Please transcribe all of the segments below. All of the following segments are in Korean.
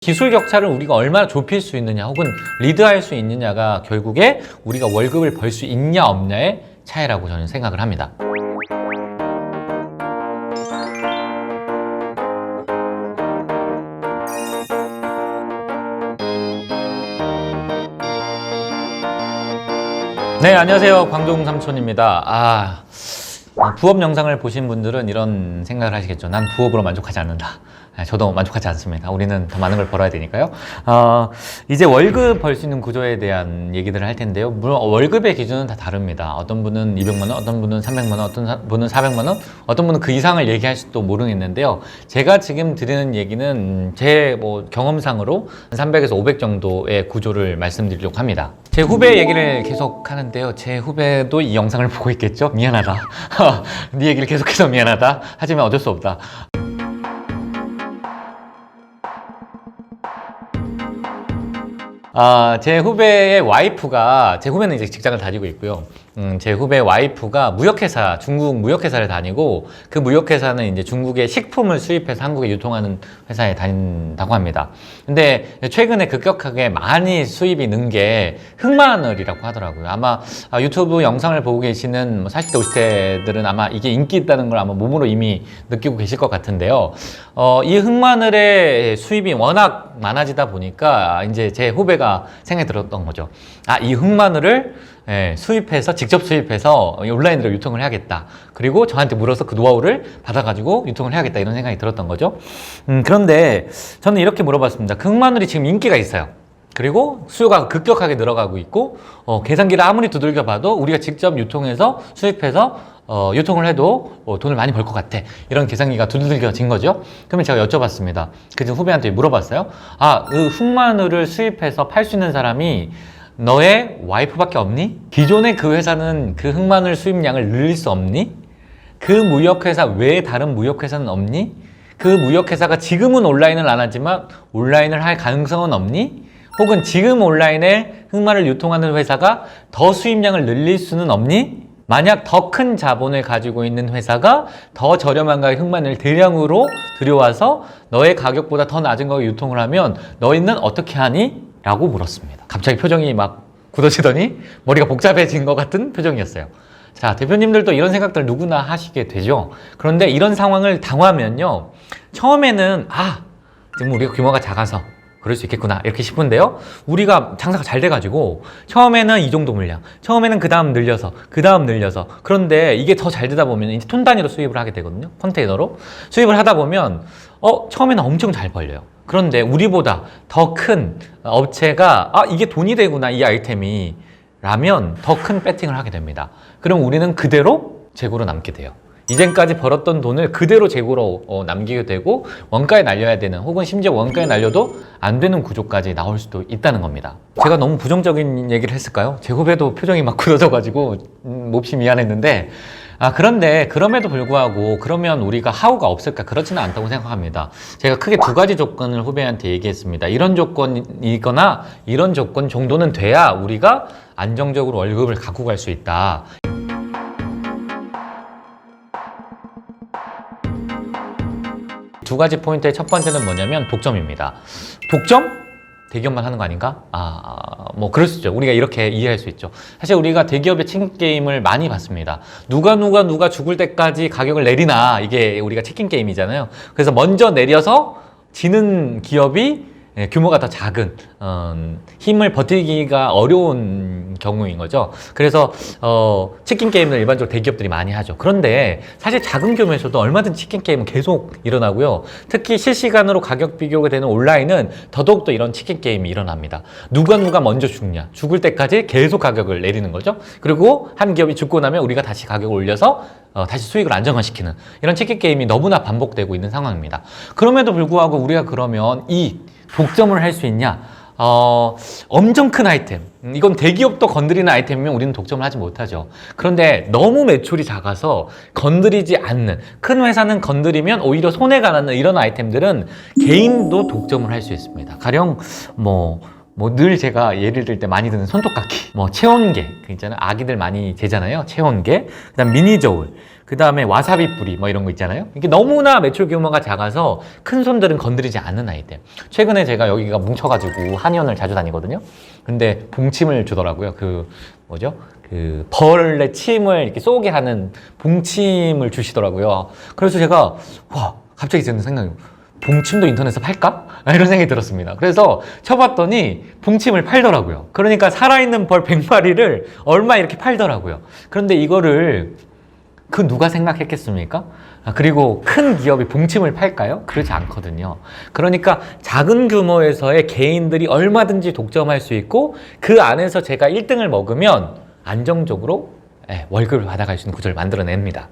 기술 격차를 우리가 얼마나 좁힐 수 있느냐 혹은 리드할 수 있느냐가 결국에 우리가 월급을 벌 수 있냐 없냐의 차이라고 저는 생각을 합니다. 네, 안녕하세요. 광종 삼촌입니다. 부업 영상을 보신 분들은 이런 생각을 하시겠죠. 난 부업으로 만족하지 않는다. 저도 만족하지 않습니다. 우리는 더 많은 걸 벌어야 되니까요. 이제 월급 벌 수 있는 구조에 대한 얘기들을 할 텐데요. 물론 월급의 기준은 다 다릅니다. 어떤 분은 200만 원, 어떤 분은 300만 원, 어떤 분은 400만 원, 어떤 분은 그 이상을 얘기할 수도 모르겠는데요. 제가 지금 드리는 얘기는 제 경험상으로 300에서 500 정도의 구조를 말씀드리려고 합니다. 제 후배 얘기를 계속 하는데요. 제 후배도 이 영상을 보고 있겠죠? 미안하다. 네 얘기를 계속해서 미안하다. 하지만 어쩔 수 없다. 제 후배의 와이프가, 제 후배는 이제 직장을 다니고 있고요. 제 후배 와이프가 무역회사, 중국 무역회사를 다니고 그 무역회사는 이제 중국의 식품을 수입해서 한국에 유통하는 회사에 다닌다고 합니다. 근데 최근에 급격하게 많이 수입이 는 게 흑마늘이라고 하더라고요. 아마 유튜브 영상을 보고 계시는 40대, 50대들은 아마 이게 인기 있다는 걸 아마 몸으로 이미 느끼고 계실 것 같은데요. 이 흑마늘의 수입이 워낙 많아지다 보니까 이제 제 후배가 생각이 들었던 거죠. 이 흑마늘을 수입해서, 직접 수입해서 온라인으로 유통을 해야겠다. 그리고 저한테 물어서 그 노하우를 받아가지고 유통을 해야겠다. 이런 생각이 들었던 거죠. 그런데 저는 이렇게 물어봤습니다. 그 흑마늘이 지금 인기가 있어요. 그리고 수요가 급격하게 늘어가고 있고, 계산기를 아무리 두들겨 봐도 우리가 직접 유통해서 수입해서 유통을 해도 돈을 많이 벌 것 같아. 이런 계산기가 두들겨진 거죠. 그러면 제가 여쭤봤습니다. 그중 후배한테 물어봤어요. 그 흑마늘을 수입해서 팔 수 있는 사람이 너의 와이프밖에 없니? 기존의 그 회사는 그 흑마늘 수입량을 늘릴 수 없니? 그 무역회사 외에 다른 무역회사는 없니? 그 무역회사가 지금은 온라인을 안 하지만 온라인을 할 가능성은 없니? 혹은 지금 온라인에 흑마늘 유통하는 회사가 더 수입량을 늘릴 수는 없니? 만약 더 큰 자본을 가지고 있는 회사가 더 저렴한 가격의 흑마늘을 대량으로 들여와서 너의 가격보다 더 낮은 가격에 유통을 하면 너희는 어떻게 하니? 라고 물었습니다. 갑자기 표정이 막 굳어지더니 머리가 복잡해진 것 같은 표정이었어요. 자, 대표님들도 이런 생각들 누구나 하시게 되죠. 그런데 이런 상황을 당하면요, 처음에는 지금 우리가 규모가 작아서 그럴 수 있겠구나 이렇게 싶은데요, 우리가 장사가 잘 돼가지고 처음에는 이 정도 물량, 처음에는 그 다음 늘려서 그런데 이게 더 잘 되다 보면 이제 톤 단위로 수입을 하게 되거든요. 컨테이너로 수입을 하다 보면 처음에는 엄청 잘 벌려요. 그런데 우리보다 더 큰 업체가 이게 돈이 되구나 이 아이템이 라면 더 큰 배팅을 하게 됩니다. 그럼 우리는 그대로 재고로 남게 돼요. 이전까지 벌었던 돈을 그대로 재고로 남기게 되고 원가에 날려야 되는, 혹은 심지어 원가에 날려도 안 되는 구조까지 나올 수도 있다는 겁니다. 제가 너무 부정적인 얘기를 했을까요? 제 후배도 표정이 막 굳어져가지고 몹시 미안했는데, 그런데 그럼에도 불구하고 그러면 우리가 하우가 없을까? 그렇지는 않다고 생각합니다. 제가 크게 두 가지 조건을 후배한테 얘기했습니다. 이런 조건이거나 이런 조건 정도는 돼야 우리가 안정적으로 월급을 갖고 갈 수 있다. 두 가지 포인트의 첫 번째는 뭐냐면 독점입니다. 독점? 대기업만 하는 거 아닌가? 그럴 수 있죠. 우리가 이렇게 이해할 수 있죠. 사실 우리가 대기업의 치킨 게임을 많이 봤습니다. 누가 죽을 때까지 가격을 내리나, 이게 우리가 치킨 게임이잖아요. 그래서 먼저 내려서 지는 기업이 규모가 더 작은, 힘을 버티기가 어려운 경우인 거죠. 그래서 치킨 게임을 일반적으로 대기업들이 많이 하죠. 그런데 사실 작은 규모에서도 얼마든지 치킨 게임은 계속 일어나고요. 특히 실시간으로 가격 비교가 되는 온라인은 더더욱더 이런 치킨 게임이 일어납니다. 누가 먼저 죽냐, 죽을 때까지 계속 가격을 내리는 거죠. 그리고 한 기업이 죽고 나면 우리가 다시 가격을 올려서 다시 수익을 안정화시키는 이런 치킨 게임이 너무나 반복되고 있는 상황입니다. 그럼에도 불구하고 우리가 그러면 이 독점을 할 수 있냐? 엄청 큰 아이템, 이건 대기업도 건드리는 아이템이면 우리는 독점을 하지 못하죠. 그런데 너무 매출이 작아서 건드리지 않는, 큰 회사는 건드리면 오히려 손해가 나는 이런 아이템들은 개인도 독점을 할 수 있습니다. 가령 늘 제가 예를 들 때 많이 드는 손톱깎이, 체온계, 있잖아요. 아기들 많이 재잖아요. 체온계, 그다음 미니 저울, 그 다음에 와사비 뿌리 뭐 이런 거 있잖아요. 이게 너무나 매출 규모가 작아서 큰 손들은 건드리지 않는 아이들. 최근에 제가 여기가 뭉쳐가지고 한의원을 자주 다니거든요. 근데 봉침을 주더라고요. 그 뭐죠? 그 벌레 침을 이렇게 쏘게 하는 봉침을 주시더라고요. 그래서 제가 와 갑자기 드는 생각이 봉침도 인터넷에서 팔까? 이런 생각이 들었습니다. 그래서 쳐봤더니 봉침을 팔더라고요. 그러니까 살아있는 벌 100마리를 얼마 이렇게 팔더라고요. 그런데 이거를 그 누가 생각했겠습니까? 그리고 큰 기업이 봉침을 팔까요? 그렇지 않거든요. 그러니까 작은 규모에서의 개인들이 얼마든지 독점할 수 있고 그 안에서 제가 1등을 먹으면 안정적으로 월급을 받아갈 수 있는 구조를 만들어냅니다.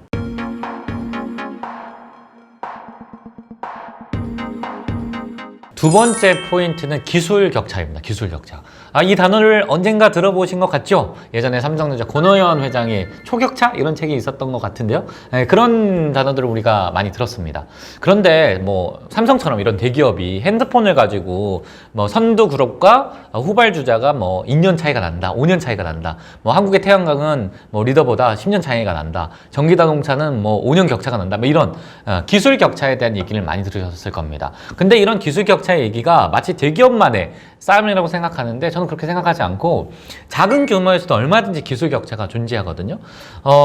두 번째 포인트는 기술 격차입니다. 기술 격차. 이 단어를 언젠가 들어보신 것 같죠? 예전에 삼성전자 권오현 회장의 초격차 이런 책이 있었던 것 같은데요. 그런 단어들을 우리가 많이 들었습니다. 그런데 뭐 삼성처럼 이런 대기업이 핸드폰을 가지고 뭐 선두그룹과 후발주자가 뭐 2년 차이가 난다, 5년 차이가 난다. 뭐 한국의 태양광은 뭐 리더보다 10년 차이가 난다. 전기자동차는 뭐 5년 격차가 난다. 뭐 이런 기술 격차에 대한 얘기를 많이 들으셨을 겁니다. 근데 이런 기술 격차의 얘기가 마치 대기업만의 싸움이라고 생각하는데 저는 그렇게 생각하지 않고 작은 규모에서도 얼마든지 기술 격차가 존재하거든요.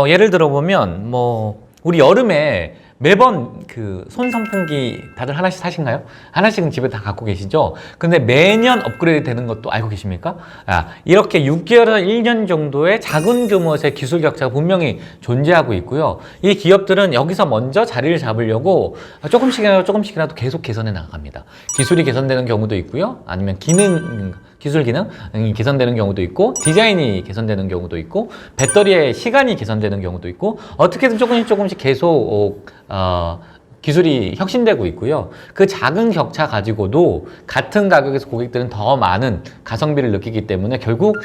예를 들어보면 뭐 우리 여름에 매번 그 손선풍기 다들 하나씩 사신가요? 하나씩은 집에 다 갖고 계시죠? 근데 매년 업그레이드 되는 것도 알고 계십니까? 이렇게 6개월에서 1년 정도의 작은 규모의 기술 격차가 분명히 존재하고 있고요. 이 기업들은 여기서 먼저 자리를 잡으려고 조금씩이라도 계속 개선해 나갑니다. 기술이 개선되는 경우도 있고요. 아니면 기술 기능이 개선되는 경우도 있고, 디자인이 개선되는 경우도 있고, 배터리의 시간이 개선되는 경우도 있고, 어떻게든 조금씩 계속 기술이 혁신되고 있고요. 그 작은 격차 가지고도 같은 가격에서 고객들은 더 많은 가성비를 느끼기 때문에 결국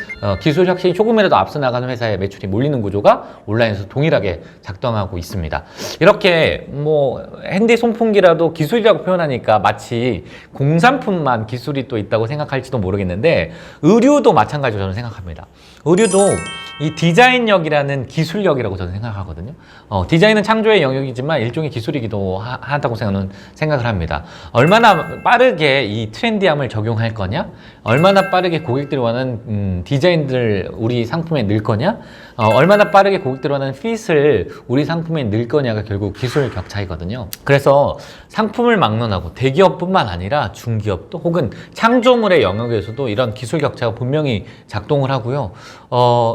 기술 혁신이 조금이라도 앞서 나가는 회사의 매출이 몰리는 구조가 온라인에서 동일하게 작동하고 있습니다. 이렇게 뭐 핸디 손풍기라도 기술이라고 표현하니까 마치 공산품만 기술이 또 있다고 생각할지도 모르겠는데 의류도 마찬가지로 저는 생각합니다. 의류도 이 디자인력이라는 기술력이라고 저는 생각하거든요. 디자인은 창조의 영역이지만 일종의 기술이기도 하다고 생각을 합니다. 얼마나 빠르게 이 트렌디함을 적용할 거냐, 얼마나 빠르게 고객들이 원하는 디자인들 우리 상품에 넣을 거냐, 얼마나 빠르게 고객들이 원하는 핏을 우리 상품에 넣을 거냐가 결국 기술 격차이거든요. 그래서 상품을 막론하고 대기업뿐만 아니라 중기업도 혹은 창조물의 영역에서도 이런 기술 격차가 분명히 작동을 하고요.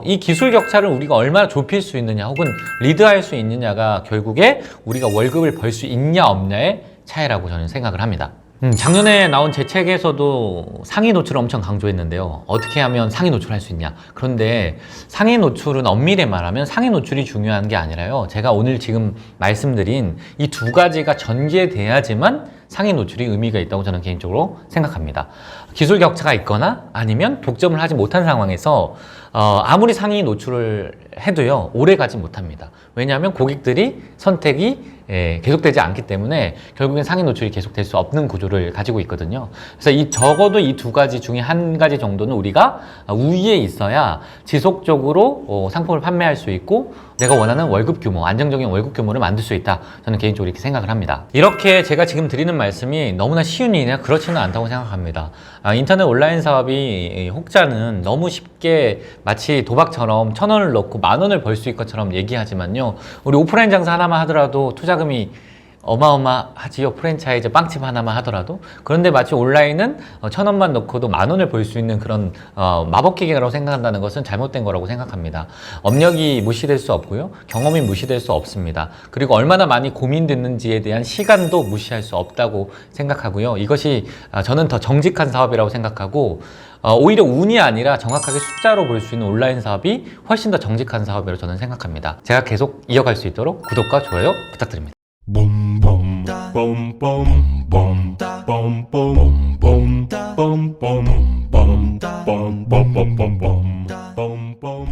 이 기술 격차를 우리가 얼마나 좁힐 수 있느냐 혹은 리드할 수 있느냐가 결국에 우리가 월급을 벌 수 있냐 없냐의 차이라고 저는 생각을 합니다. 작년에 나온 제 책에서도 상위 노출을 엄청 강조했는데요. 어떻게 하면 상위 노출할 수 있냐. 그런데 상위 노출은 엄밀히 말하면 상위 노출이 중요한 게 아니라요. 제가 오늘 지금 말씀드린 이 두 가지가 전제돼야지만 상위 노출이 의미가 있다고 저는 개인적으로 생각합니다. 기술 격차가 있거나 아니면 독점을 하지 못한 상황에서 아무리 상위 노출을 해도요 오래 가지 못합니다. 왜냐하면 고객들이 선택이 계속되지 않기 때문에 결국엔 상위 노출이 계속될 수 없는 구조를 가지고 있거든요. 그래서 적어도 이 두 가지 중에 한 가지 정도는 우리가 우위에 있어야 지속적으로 상품을 판매할 수 있고 내가 원하는 월급 규모, 안정적인 월급 규모를 만들 수 있다. 저는 개인적으로 이렇게 생각을 합니다. 이렇게 제가 지금 드리는 말씀이 너무나 쉬운 일이냐? 그렇지는 않다고 생각합니다. 인터넷 온라인 사업이 혹자는 너무 쉽게 마치 도박처럼 1,000원을 넣고 10,000원을 벌 수 있을 것처럼 얘기하지만요. 우리 오프라인 장사 하나만 하더라도 투자금이 어마어마하지요. 프랜차이즈 빵집 하나만 하더라도. 그런데 마치 온라인은 1,000원만 넣고도 10,000원을 벌 수 있는 그런 마법기계라고 생각한다는 것은 잘못된 거라고 생각합니다. 업력이 무시될 수 없고요. 경험이 무시될 수 없습니다. 그리고 얼마나 많이 고민됐는지에 대한 시간도 무시할 수 없다고 생각하고요. 이것이 저는 더 정직한 사업이라고 생각하고 오히려 운이 아니라 정확하게 숫자로 볼 수 있는 온라인 사업이 훨씬 더 정직한 사업이라고 저는 생각합니다. 제가 계속 이어갈 수 있도록 구독과 좋아요 부탁드립니다. Boom boom boom boom boom boom boom boom boom boom boom boom boom boom boom boom boom